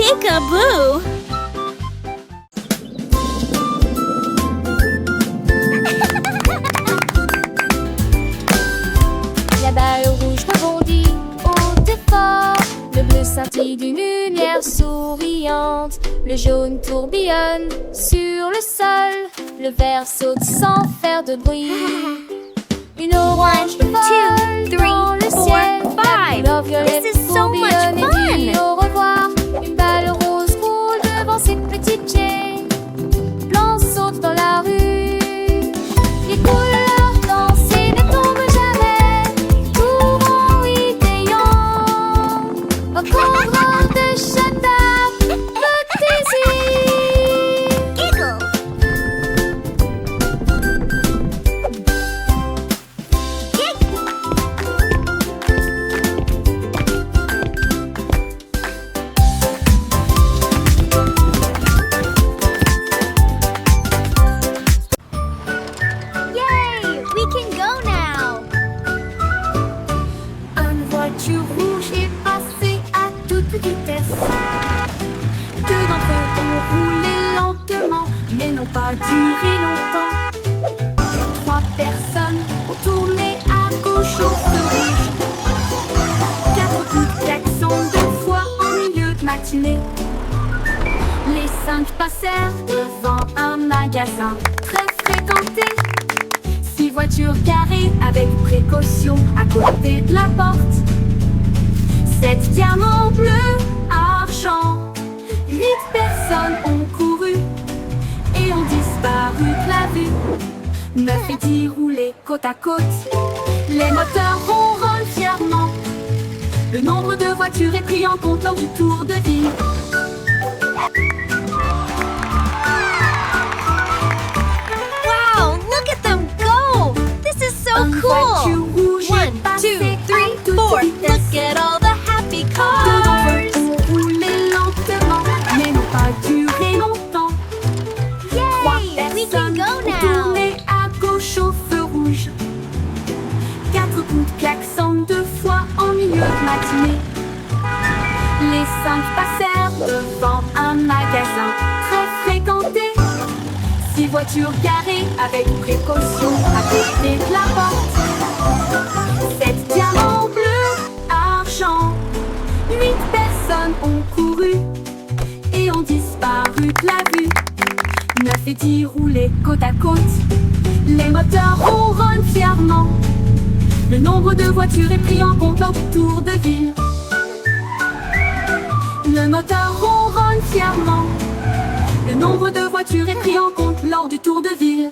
Peekaboo! La balle rouge rebondit haut et fort. Le bleu scintille d'une lumière souriante. Le jaune tourbillonne sur le sol. Le vert saute sans faire de bruit. Une orange vole dans le ciel. La couleur violette tourbillonne et dit au revoir. Une balle rose roule devant ses petites chaînes. Blanc saute dans la rue. Les couleurs dansent et ne tombent jamais. Courant riant. Au courant de Chata, petit Giggle! Yay! We can go now! Une voiture rouge est passée à toute vitesse. Deux d'entre eux ont roulé lentement, mais n'ont pas duré longtemps. Trois personnes ont tourné à gauche au feu rouge. Quatre coups de klaxon deux fois en milieu de matinée. Les cinq passèrent devant un magasin très fréquenté. Six voitures garées avec précaution à côté de la porte. Sept diamants bleus, argent. 8 personnes ont couru et ont disparu de la vue. 9 et 10 roulaient côte à côte. Les moteurs ronronnent fièrement. Le nombre de voitures est pris en compte lors du tour de ville. Wow! Look at them go! This is so Une cool! voiture rouge est 1, passée 2, 3, à toute 4. vitesse. Look at all the happy Deux d'entre cars! eux ont roulé lentement, mais n'ont pas duré longtemps. Trois Yay! We can personnes go ont now! tourné à gauche au feu rouge. Quatre coups de klaxon deux fois en milieu de matinée. Les cinq passèrent devant un magasin très fréquenté. Six voitures garées avec précaution à côté de la porte. Sept diamants bleus, argent. 8 personnes ont couru et ont disparu de la vue. 9 et 10 roulaient côte à côte. Les moteurs ronronnent fièrement. Le nombre de voitures est pris en compte lors du tour de ville. Le moteur ronronne fièrement. Le nombre de voitures est pris en compte lors du tour de ville.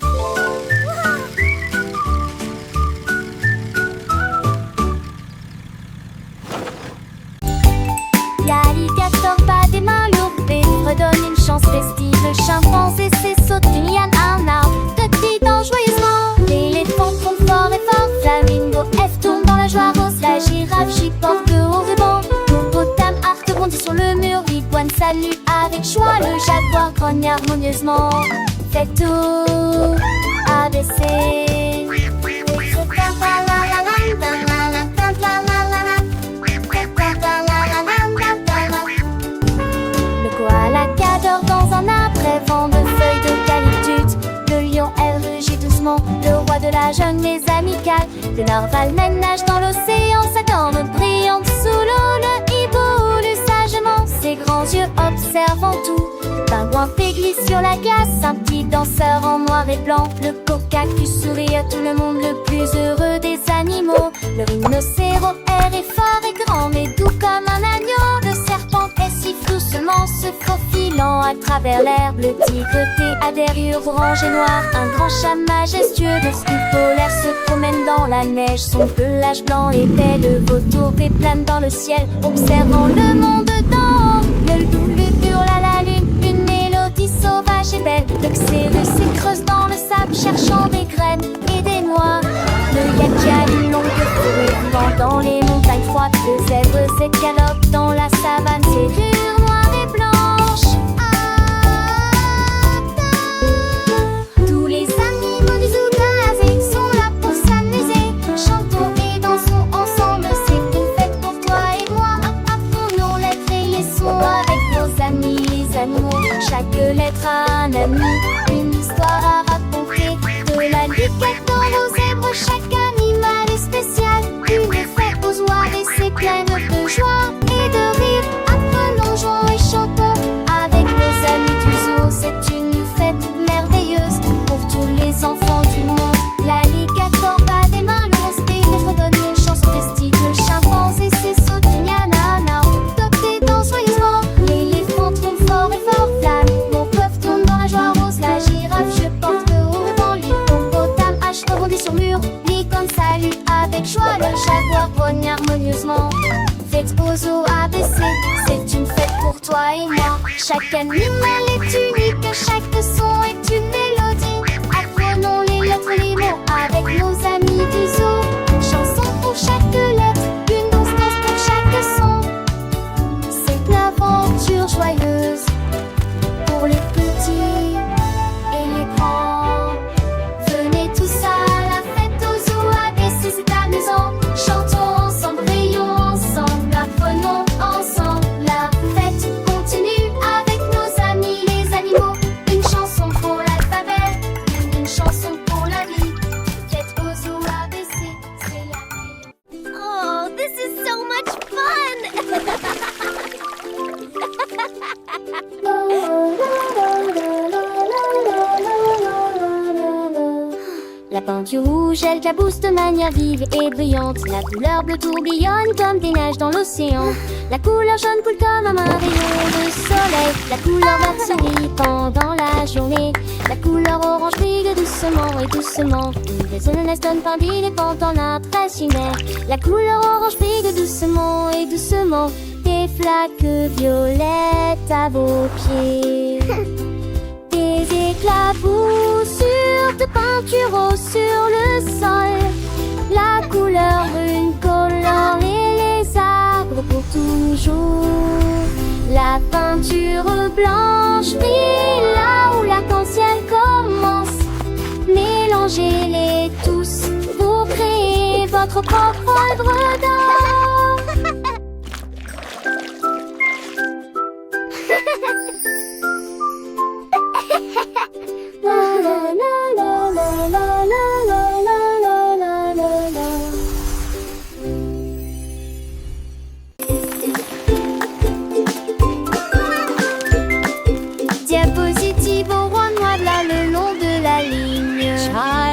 L'alligator bat des mains lourdes et redonne une chance festive. Le chimpanzé saute d'une liane à un arbre, de titan joyeusement. L'éléphant pompe fort et fort, flamingo F tourne dans la joie rose. La girafe chiporte au ruban, l'hippopotame arc bondit sur le mur. L'iguane salue avec joie, le jaguar grogne harmonieusement. Fait tout ABC. Le koala cadre dans un arbre rêvant de feuilles d'eucalyptus. Le lion, elle rugit doucement, le roi de la jungle est amical. Le narval nage dans l'océan, sa corne brillante sous l'eau. Le hibou lut sagement, ses grands yeux observant tout. Pingouin fait glisse sur la glace, un petit danseur en noir et blanc. Le cactus sourit à tout le monde, le plus heureux des animaux. Le rhinocéros est fort et grand, mais doux comme un agneau. Le serpent est si doucement se faufilant à travers l'herbe. Le tigre a des rayures orange et noires. Un grand chat majestueux, l'ours polaire se promène dans la neige. Son pelage blanc épais, le vautour plane dans le ciel, observant le monde d'en haut. Le loup hurle à la lune, une mélodie sauvage et belle. Le xérus s'écreuse dans le sable, cherchant des graines et des noix. Le yaki a une longue fourrure vivant dans les montagnes froides. Le zèbre s'escalope dans la savane, ses rures noires et blanches. Tous les animaux du zoo sont là pour s'amuser. Chantons et dansons ensemble, c'est une fête pour toi et moi. Apprenons lettres et les sons avec nos amis. fête aux zoo ABC, c'est une fête pour toi et moi. Chaque animal est unique, chaque son est une mélodie. Apprenons les lettres, les mots avec nos amis du zoo. Une chanson pour chaque lettre, une danse pour chaque son. C'est une aventure joyeuse pour les petits et les grands. Venez tous à la fête aux zoo ABC, c'est amusant. Chantons ensemble, rions ensemble, apprenons ensemble. La fête continue avec nos amis les animaux. Une chanson pour l'alphabet, une chanson pour la vie. Fête aux zoo ABC, c'est la meilleure. Oh, this is so much fun! La peinture rouge, elle éclabousse de manière vive et brillante. La couleur bleue tourbillonne comme des neiges dans l'océan. La couleur jaune coule comme un rayon de soleil. La couleur verte se pendant la journée. La couleur orange brille doucement et doucement. Une résonance donne pain d'île pendant l'impressionnaire. La couleur orange brille doucement et doucement. Des flaques violettes à vos pieds. Des éclaboussures de peinture rose sur le sol. La couleur brune colore les arbres pour toujours. La peinture blanche brille là où l'arc-en-ciel commence. Mélangez-les tous pour créer votre propre œuvre d'art. Diapositive au roi noir là le long de la ligne.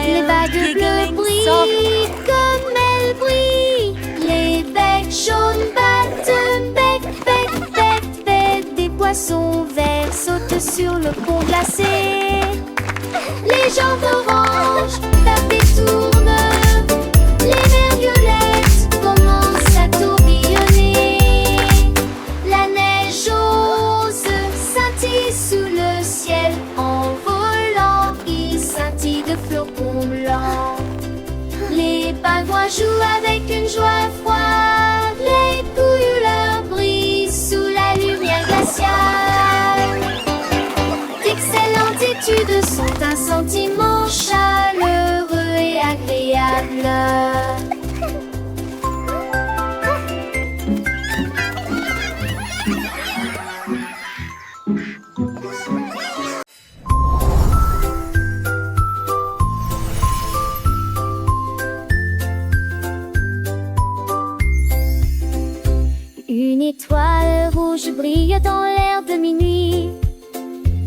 Les vagues bleues brillent comme elles brillent. Les becs jaunes battent bec, bec, bec, bec. Des poissons verts sautent sur le pont glacé. Les jambes oranges tapent et tournent. Les mers violettes commencent à tourbillonner. La neige ose scintille sous le ciel. En volant, il scintille de flocons blancs. Les pingouins jouent avec une joie froide. Les couillères brillent sous la lumière glaciale. D'excellentes études sont un sentiment chaleureux et agréable. Une étoile rouge brille dans l'air de minuit.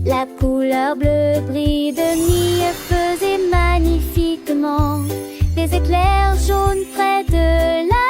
La couleur bleue brille de mi-feu et magnifiquement. Des éclairs jaunes près de la